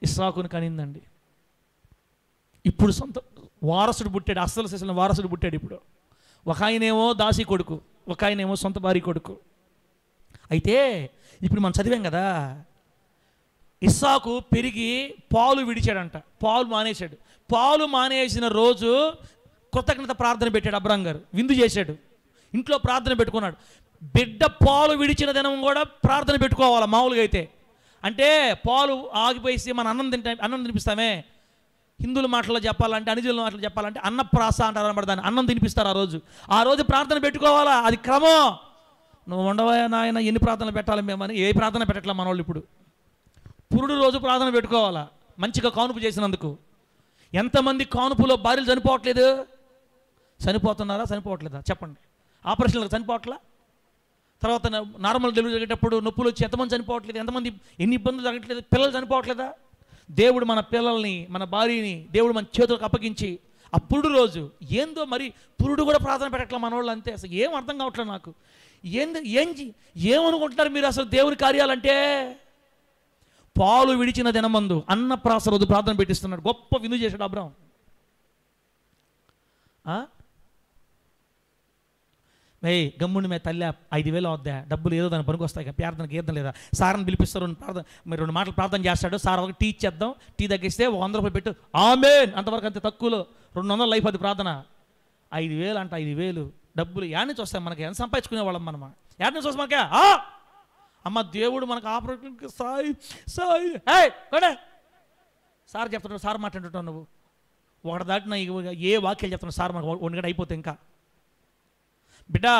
ఇస్సాకును కనిందండి. ఇప్పుడు సొంత వారసుడు పుట్టాడు. అస్సలు చేసిన వారసుడు పుట్టాడు. ఇప్పుడు ఒక ఆయనేమో దాసి కొడుకు, ఒక ఆయనేమో సొంత భార్య కొడుకు. అయితే ఇప్పుడు మనం చదివాం కదా, ఇస్సాకు పెరిగి పాలు విడిచాడంట. పాలు మానేశాడు. పాలు మానేసిన రోజు కృతజ్ఞత ప్రార్థన పెట్టాడు. అబ్రాం గారు విందు చేశాడు, ఇంట్లో ప్రార్థన పెట్టుకున్నాడు. బిడ్డ పాలు విడిచిన దినం కూడా ప్రార్థన పెట్టుకోవాలి మామూలుగా అయితే. అంటే పాలు ఆగిపోయి మన అన్నం తినిపిస్తామే. హిందువుల మాటల్లో చెప్పాలంటే, అనిజుల మాటలు చెప్పాలంటే అన్నప్రాస అంటారు అన్నమాట. దాన్ని అన్నం తినిపిస్తారు ఆ రోజు ప్రార్థన పెట్టుకోవాలా. అది క్రమం. నువ్వు ఉండవా నాయన, ఎన్ని ప్రార్థనలు పెట్టాలి మేమని ఏ ప్రార్థన పెట్టట్లా మన వాళ్ళు. ఇప్పుడు పురుడు రోజు ప్రార్థన పెట్టుకోవాలా, మంచిగా కానుపు చేసినందుకు. ఎంతమంది కానుపులో భార్యలు చనిపోవట్లేదు? చనిపోతున్నారా? చనిపోవట్లేదా? చెప్పండి. ఆపరేషన్లకు చనిపోవట్లా? తర్వాత నార్మల్ డెలివరీ జరిగేటప్పుడు నొప్పులు వచ్చి ఎంతమంది చనిపోవట్లేదు? ఎంతమంది ఎన్ని ఇబ్బందులు జరగట్లేదు? పిల్లలు చనిపోవట్లేదా? దేవుడు మన పిల్లల్ని, మన భార్యని దేవుడు మన చేతులకు అప్పగించి ఆ పురుడు రోజు ఏందో మరి పురుడు కూడా ప్రార్థన పెట్టట్లా మన వాళ్ళు. అంతే. అసలు ఏం అర్థం కావట్లేదు నాకు. ఏమనుకుంటున్నారు మీరు అసలు దేవుని కార్యాలంటే? పాలు విడిచిన దినమందు అన్నప్రాస రోజు ప్రార్థన పెట్టిస్తున్నాడు. గొప్ప విందు చేశాడు అబ్రాం. గమ్ముని మే తల్లి 5,000 వద్దా డబ్బులు ఏదో దాని పనికి వస్తాయి. ప్రార్థనకి ఏదం లేదా? సార్ని పిలిపిస్తారు, ప్రార్థన మీరు 2 మాటలు ప్రార్థన చేస్తాడు. సార్ ఒక టీ ఇచ్చేద్దాం, టీ తగ్గిస్తే 100 రూపాయలు పెట్టు, ఆమేన్ అంతవరకు. అంతే తక్కువలో 200 లైఫ్ అది ప్రార్థన. 5,000 అంట. 5,000 డబ్బులు యాడ్ నుంచి వస్తాయి మనకి. ఎంత సంపాదించుకునే వాళ్ళం మనమా? యాడ్ నుంచి వస్తాయి మనకే. అమ్మ దేవుడు మనకు ఆపరేషన్కి సాయి సార్ చెప్తున్నాడు. సార్ మాట్లాడుతుంటావు నువ్వు. ఒకటి దాటిన ఏ వాక్యాలు చెప్తున్నావు సార్ మనకు 1 గంట అయిపోతే ఇంకా. బిడ్డా,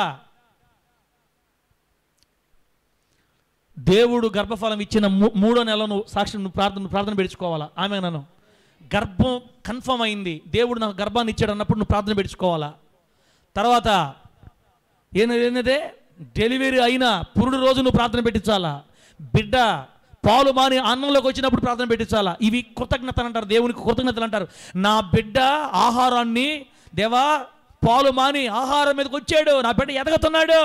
దేవుడు గర్భఫలం ఇచ్చిన 3వ నెల నువ్వు సాక్షి నువ్వు ప్రార్థన పెట్టుకోవాలా. ఆమె నన్ను గర్భం కన్ఫర్మ్ అయింది, దేవుడు నాకు గర్భాన్ని ఇచ్చాడు అన్నప్పుడు నువ్వు ప్రార్థన పెట్టుకోవాలా. తర్వాత ఏంటంటే డెలివరీ అయినా పురుడు రోజు నువ్వు ప్రార్థన పెట్టించాలా. బిడ్డ పాలు మాని అన్నంలోకి వచ్చినప్పుడు ప్రార్థన పెట్టించాలా. ఇవి కృతజ్ఞతలు అంటారు, దేవునికి కృతజ్ఞతలు అంటారు. నా బిడ్డ ఆహారాన్ని, దేవా పాలు మాని ఆహారం మీదకి వచ్చాడు, నా బిడ్డ ఎదగతున్నాడు.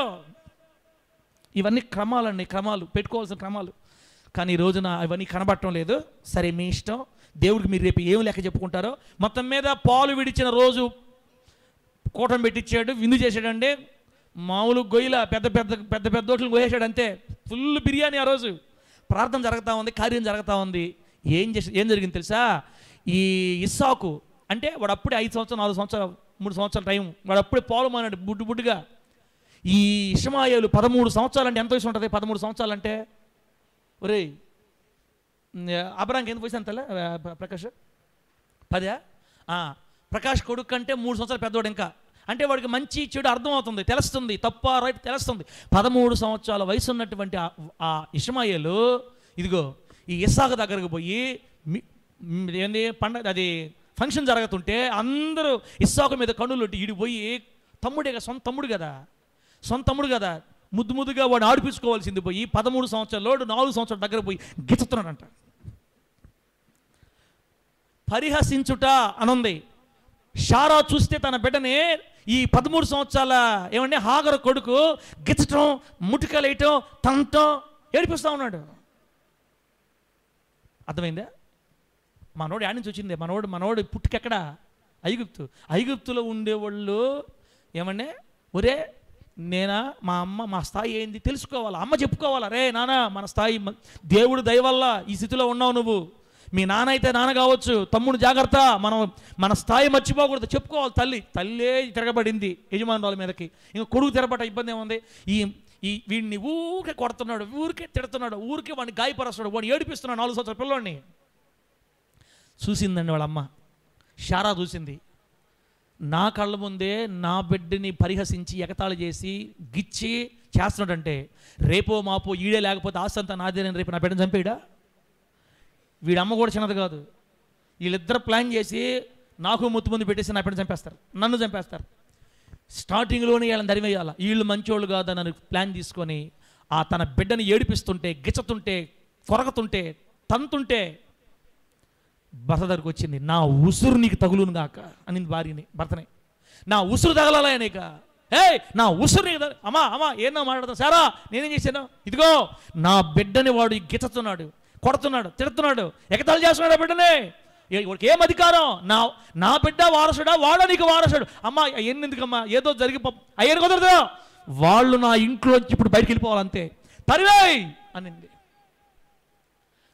ఇవన్నీ క్రమాలండి, క్రమాలు పెట్టుకోవాల్సిన క్రమాలు. కానీ ఈ రోజున ఇవన్నీ కనబడటం లేదు. సరే మీ ఇష్టం, దేవుడికి మీరు రేపు ఏం లెక్క చెప్పుకుంటారో. మొత్తం మీద పాలు విడిచిన రోజు కూటం పెట్టించాడు, విందు చేశాడండి. మామూలు గొయ్యిల పెద్ద పెద్ద పెద్ద పెద్ద దోట్లు కోసేశాడు అంతే. ఫుల్ బిర్యానీ. ఆ రోజు ప్రార్థన జరుగుతూ ఉంది, కార్యం జరుగుతూ ఉంది. ఏం జరిగింది తెలుసా? ఈ ఇస్సాకు అంటే వాడు అప్పుడే 5 సంవత్సరాలు 4 సంవత్సరాలు 3 సంవత్సరాల టైం, వాడు అప్పుడే పాలు మానాడు బుడ్డుగా. ఈ ఇష్మాయేలు 13 సంవత్సరాలు అంటే ఎంత వయసు ఉంటుంది? 13 సంవత్సరాలు అంటే ఒరే అబ్రాంకి ఎంత వయసు అంతలే ప్రకాష్? 10? ప్రకాష్ కొడుకు కంటే 3 సంవత్సరాలు పెద్దవాడు ఇంకా. అంటే వాడికి మంచి చెడు అర్థమవుతుంది, తెలుస్తుంది, తప్ప రైట్ తెలుస్తుంది. 13 సంవత్సరాల వయసు ఉన్నటువంటి ఆ ఇష్మాయేలు ఇదిగో ఈ ఇస్సాకు దగ్గరకు పోయి ఏంది పండగ అది ఫంక్షన్ జరుగుతుంటే అందరూ ఇస్సాకు మీద కన్నులు ఈడు పోయి తమ్ముడే కదా, సొంత తమ్ముడు కదా, ముద్దుగా వాడిని ఆడిపించుకోవాల్సింది పోయి 13 సంవత్సరాలు 4 సంవత్సరాల దగ్గర పోయి గిచ్చుతున్నాడంట. పరిహసించుట అనుంది. షారా చూస్తే తన బిడ్డని ఈ 13 సంవత్సరాల ఏమంటే హాగరు కొడుకు గిచ్చటం, ముటికలేయటం, తంతం, ఏడిపిస్తూ ఉన్నాడు. అర్థమైందా? మనోడు యాడ్ నుంచి వచ్చింది. మనోడు పుట్టుకెక్కడ? ఐగుప్తులో ఉండేవాళ్ళు ఏమంటే ఒరే నేనా మా అమ్మ మా స్థాయి ఏంది తెలుసుకోవాలా, అమ్మ చెప్పుకోవాలా, రే నాన్న మన స్థాయి దేవుడు దయ వల్ల ఈ స్థితిలో ఉన్నావు నువ్వు, మీ నాన్న అయితే నాన్న కావచ్చు, తమ్ముడు జాగ్రత్త, మన స్థాయి మర్చిపోకూడదు చెప్పుకోవాలి. తల్లే తిరగబడింది యజమానురాల మీదకి, ఇంకా కొడుకు తిరగబట్ట ఇబ్బంది ఏముంది. వీడిని ఊరికే కొడుతున్నాడు, ఊరికే తిడుతున్నాడు, ఊరికే వాడిని గాయపరుస్తున్నాడు, వాడిని ఏడిపిస్తున్నాడు. 4 సంవత్సరాల పిల్లోడిని చూసిందండి వాళ్ళమ్మ. షారా చూసింది. నా కళ్ళ ముందే నా బిడ్డని పరిహసించి ఎగతాళి చేసి గిచ్చి చేస్తున్నాడంటే రేపో మాపో ఈడే లేకపోతే ఆస్తంతా నాదేనని రేపు నా బిడ్డను చంపేయడా? వీడమ్మ కూడా చిన్నది కాదు. వీళ్ళిద్దరు ప్లాన్ చేసి నాకు ముత్తు ముందు పెట్టేసి నా బిడ్డను చంపేస్తారు, నన్ను చంపేస్తారు. స్టార్టింగ్లోనే వీళ్ళని దరివేయాల, వీళ్ళు మంచోళ్ళు కాదని ప్లాన్ తీసుకొని తన బిడ్డని ఏడిపిస్తుంటే, గిచ్చతుంటే, కొరకుతుంటే, తంతుంటే భర్త దగ్గరికి వచ్చింది. నా ఉసురు నీకు తగులును గాక అనింది భర్తని. నా ఉసురు తగలాలా నీక? నా ఉసురు నీకు అమ్మా ఏమన్నా మాట్లాడతా సారా, నేనేం చేశాను? ఇదిగో నా బిడ్డని వాడు గిచ్చుతున్నాడు, కొడుతున్నాడు, తిడుతున్నాడు, ఎగతాళి చేస్తున్నాడు. ఆ బిడ్డనే వాడికి ఏం అధికారం? నా బిడ్డ వారసుడా, వాడా నీకు వారసుడు? అమ్మా ఎందుకమ్మా, ఏదో జరిగి అయ్యను కుదరదు, వాళ్ళు నా ఇంట్లోంచి ఇప్పుడు బయటికి వెళ్ళిపోవాలంతే, తరివేయ్ అనింది.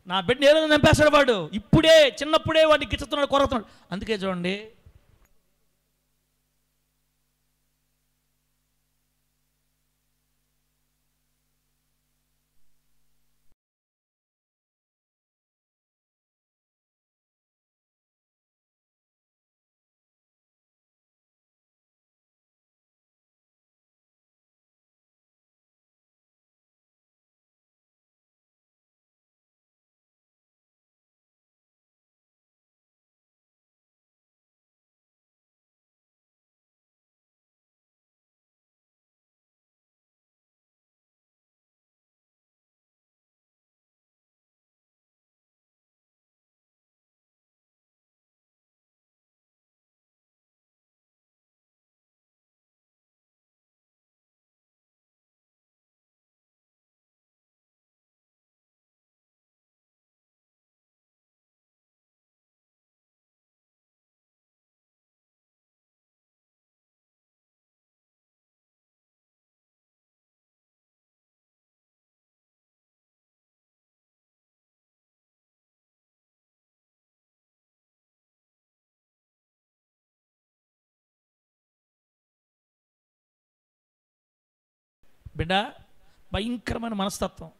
నా బిడ్డ ఏదైనా చంపేస్తాడు వాడు, ఇప్పుడే చిన్నప్పుడే వాడిని గిచ్చుతున్నాడు, కొరతున్నాడు. అందుకే చూడండి బిడ్డ భయంకరమైన మనస్తత్వం.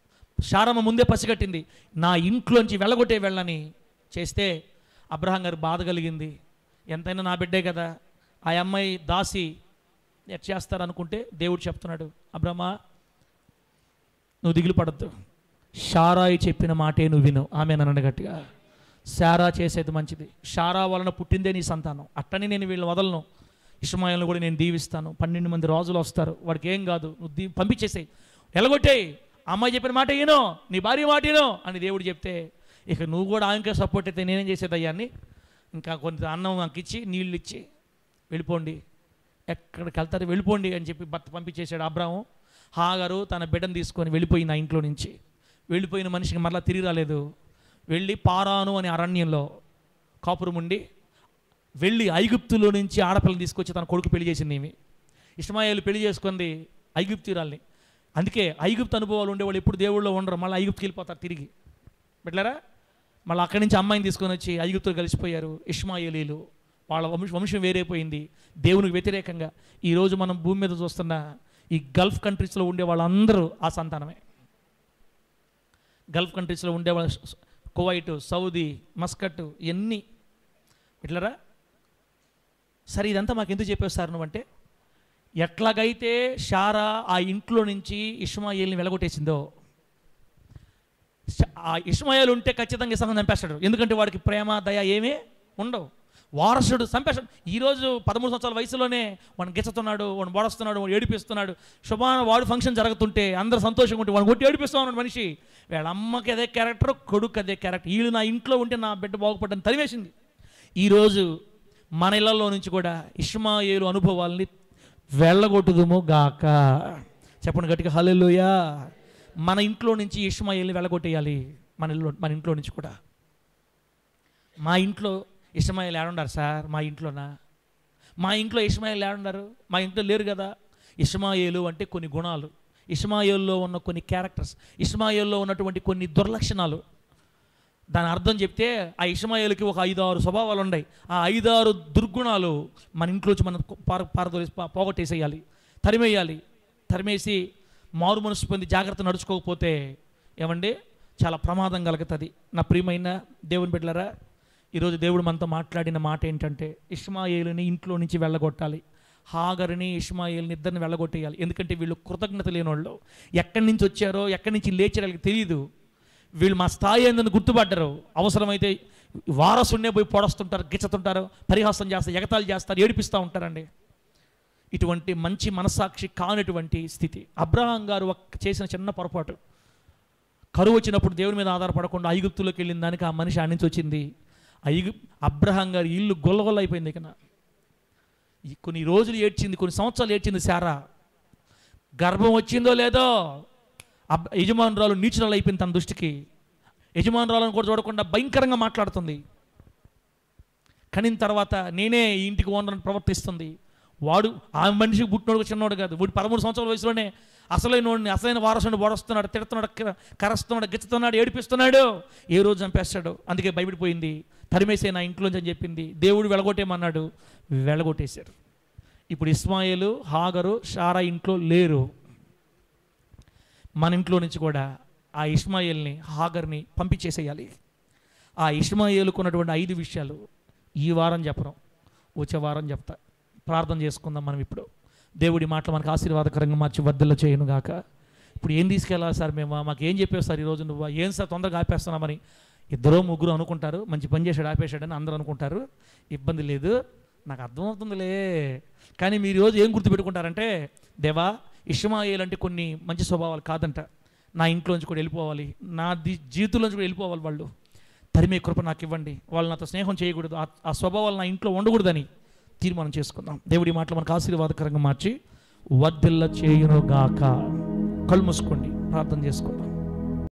శారమ్మ ముందే పసిగట్టింది, నా ఇంట్లోంచి వెళ్ళగొట్టే వెళ్ళని చేస్తే అబ్రహాం గారు బాధ కలిగింది. ఎంతైనా నా బిడ్డే కదా, ఆ అమ్మాయి దాసి ఎట్ చేస్తారనుకుంటే దేవుడు చెప్తున్నాడు, అబ్రహ్మా నువ్వు దిగులు పడద్దు, షారాయి చెప్పిన మాటే నువ్వు విను. ఆమె నన్ను గట్టిగా శారా చేసేది మంచిది, షారా వలన పుట్టిందే నీ సంతానం, అట్టని నేను వీళ్ళు వదలను, ఇష్మాయిల్ని కూడా నేను దీవిస్తాను, 12 మంది రాజులు వస్తారు, వాడికి ఏం కాదు, నువ్వు పంపించేసేయి, ఎలగొట్టేయి, అమ్మాయి చెప్పిన మాట ఏనో, నీ భార్య మాట ఏనో అని దేవుడు చెప్తే, ఇక నువ్వు కూడా ఆమెకే సపోర్ట్ అయితే నేనేం చేసేదయ్యాన్ని, ఇంకా కొంత అన్నం నాకు ఇచ్చి నీళ్ళు ఇచ్చి వెళ్ళిపోండి, ఎక్కడికి వెళ్తారు వెళ్ళిపోండి అని చెప్పి భర్త పంపించేశాడు. అబ్రాము హాగరు తన బిడ్డను తీసుకొని వెళ్ళిపోయింది. ఆ ఇంట్లో నుంచి వెళ్ళిపోయిన మనిషికి మరలా తిరిగి రాలేదు. వెళ్ళి పారాను అనే అరణ్యంలో కాపురం ఉండి వెళ్ళి ఐగుప్తులో నుంచి ఆడపిల్లని తీసుకొచ్చి తన కొడుకు పెళ్లి చేసింది. ఏమి ఇష్మాయేలు పెళ్లి చేసుకుంది ఐగుప్తురాల్ని. అందుకే ఐగుప్తు అనుభవాలు ఉండేవాళ్ళు ఎప్పుడు దేవుళ్ళలో ఉండరు, మళ్ళీ ఐగుప్తుకి వెళ్ళిపోతారు తిరిగి. బిడ్డలారా, మళ్ళీ అక్కడి నుంచి అమ్మాయిని తీసుకొని వచ్చి ఐగుప్తులు కలిసిపోయారు ఇష్మాయేలీలు. వాళ్ళ వంశం వేరైపోయింది దేవునికి వ్యతిరేకంగా. ఈరోజు మనం భూమి మీద చూస్తున్న ఈ గల్ఫ్ కంట్రీస్లో ఉండే వాళ్ళందరూ ఆ సంతానమే. గల్ఫ్ కంట్రీస్లో ఉండేవాళ్ళు కువైట్, సౌదీ, మస్కట్, ఇవన్నీ బిడ్డలారా సరే ఇదంతా మాకు ఎందుకు చెప్పేస్తారు నువ్వంటే, ఎట్లాగైతే శారా ఆ ఇంట్లో నుంచి ఇష్మాయేల్ని వెలగొట్టేసిందో, ఆ ఇష్మాయేలు ఉంటే ఖచ్చితంగా ఇస్సాకును చంపేస్తాడు. ఎందుకంటే వాడికి ప్రేమ దయ ఏమీ ఉండవు. వారసుడు చంపేస్తాడు. ఈరోజు 13 సంవత్సరాల వయసులోనే వాడిని గిచ్చుతున్నాడు, వాడిని బోడస్తున్నాడు, వాడు ఏడిపిస్తున్నాడు. శుభాన వాడు ఫంక్షన్ జరుగుతుంటే అందరూ సంతోషంగా ఉంటే వాడిని కొట్టి ఏడిపిస్తూ ఉన్నాడు మనిషి. వీళ్ళ అమ్మకి అదే క్యారెక్టర్, కొడుకు అదే క్యారెక్టర్. వీళ్ళు నా ఇంట్లో ఉంటే నా బిడ్డ బాగుపడ్డని తరివేసింది. ఈరోజు మన ఇళ్లలో నుంచి కూడా ఇష్మాయేలు అనుభవాల్ని వెళ్ళగొట్టుదుము గాక. చెప్పండి గట్టిగా హల్లెలూయా. మన ఇంట్లో నుంచి ఇష్మాయేల్ని వెళ్ళగొట్టేయాలి. మన ఇంట్లో నుంచి కూడా. మా ఇంట్లో ఇష్మాయేలు ఏడున్నారు సార్? మా ఇంట్లోనా? మా ఇంట్లో ఇష్మాయేలు ఏడున్నారు? మా ఇంట్లో లేరు కదా. ఇష్మాయేలు అంటే కొన్ని గుణాలు, ఇష్మాయేల్లో ఉన్న కొన్ని క్యారెక్టర్స్, ఇష్మాయేల్లో ఉన్నటువంటి కొన్ని దుర్లక్షణాలు. దాని అర్థం చెప్తే ఆ ఇష్మాయేలుకి ఒక 5-6 స్వభావాలు ఉన్నాయి. ఆ 5-6 దుర్గుణాలు మన ఇంట్లోంచి మనం పోగొట్టేసేయాలి, తరిమేయాలి. తరిమేసి మారు మనసు పొంది జాగ్రత్త నడుచుకోకపోతే ఏమండి చాలా ప్రమాదం కలుగుతుంది. నా ప్రియమైన దేవుని బిడ్డలారా, ఈరోజు దేవుడు మనతో మాట్లాడిన మాట ఏంటంటే, ఇష్మాయేలుని ఇంట్లో నుంచి వెళ్ళగొట్టాలి, హాగరుని ఇష్మాయేల్ని ఇద్దరిని వెళ్ళగొట్టేయాలి. ఎందుకంటే వీళ్ళు కృతజ్ఞత లేని వాళ్ళు. ఎక్కడి నుంచి వచ్చారో, ఎక్కడి నుంచి లేచారో వాళ్ళకి తెలియదు. వీళ్ళు మా స్థాయి ఏందని గుర్తుపడ్డరు. అవసరమైతే వారసున్నే పోయి పొడుస్తుంటారు, గిచ్చుతుంటారు, పరిహాసం చేస్తారు, ఎగతాళి చేస్తారు, ఏడిపిస్తూ ఉంటారండి. ఇటువంటి మంచి మనస్సాక్షి కానటువంటి స్థితి. అబ్రహాం గారు చేసిన చిన్న పొరపాటు, కరువు వచ్చినప్పుడు దేవుని మీద ఆధారపడకుండా ఐగుప్తులోకి వెళ్ళిన దానికి ఆ మనిషి ఆడి నుంచి వచ్చింది. అబ్రహాం గారి ఇల్లు గొల్లగొల్ల అయిపోయింది. ఇక కొన్ని రోజులు ఏడ్చింది, కొన్ని సంవత్సరాలు ఏడ్చింది శారా. గర్భం వచ్చిందో లేదో యజమానురాలు నీచురాలు అయిపోయింది తన దృష్టికి. యజమానురాలను కూడా చూడకుండా భయంకరంగా మాట్లాడుతుంది. కనిన తర్వాత నేనే ఈ ఇంటికి ఓనర్ని ప్రవర్తిస్తుంది. వాడు ఆ మనిషికి పుట్టినోడు చిన్నోడు కాదు. వాడు 13 సంవత్సరాల వయసులోనే అసలైన వారసుని బోడస్తున్నాడు, తిడుతున్నాడు, కరస్తున్నాడు, గిచ్చుతున్నాడు, ఏడిపిస్తున్నాడు. ఏ రోజు చంపేస్తాడు. అందుకే భయపడిపోయింది. తరిమేసే నా ఇంట్లోంచి అని చెప్పింది. దేవుడు వెళ్ళగొట్టేమన్నాడు, వెళ్ళగొట్టేశారు. ఇప్పుడు ఇష్మాయేలు, హాగరు, శారా ఇంట్లో లేరు. మన ఇంట్లో నుంచి కూడా ఆ ఇష్మాయేల్ని, హాగర్ని పంపించేసేయాలి. ఆ ఇష్మాయేలుకు ఉన్నటువంటి 5 విషయాలు ఈ వారం చెప్పడం, వచ్చే వారం చెప్తా. ప్రార్థన చేసుకుందాం మనం ఇప్పుడు. దేవుడి మాటలు మనకు ఆశీర్వాదకరంగా మార్చి వర్ధిల్ల చేయను గాక. ఇప్పుడు ఏం తీసుకెళ్ళాలి సార్ మేము? మాకు ఏం చెప్పావు సార్ ఈరోజు నువ్వు? ఏం సార్ తొందరగా ఆపేస్తున్నామని 2-3 అనుకుంటారు. మంచి పని చేశాడు, ఆపేశాడని అందరూ అనుకుంటారు. ఇబ్బంది లేదు, నాకు అర్థమవుతుందిలే. కానీ మీరు ఈరోజు ఏం గుర్తుపెట్టుకుంటారంటే, దేవా ఇష్మాయేలు అంటే కొన్ని మంచి స్వభావాలు కాదంట. నా ఇంట్లోంచి కూడా వెళ్ళిపోవాలి, నా జీవితంలోంచి కూడా వెళ్ళిపోవాలి. వాళ్ళు తరిమే కృప నాకు ఇవ్వండి. వాళ్ళు నాతో స్నేహం చేయకూడదు, ఆ స్వభావాలు నా ఇంట్లో ఉండకూడదని తీర్మానం చేసుకుందాం. దేవుడి మాటలు మనకు ఆశీర్వాదకరంగా మార్చి వర్ధిల్ల చేయును గాక. కళ్ళు మూసుకోండి, ప్రార్థన చేసుకుందాం.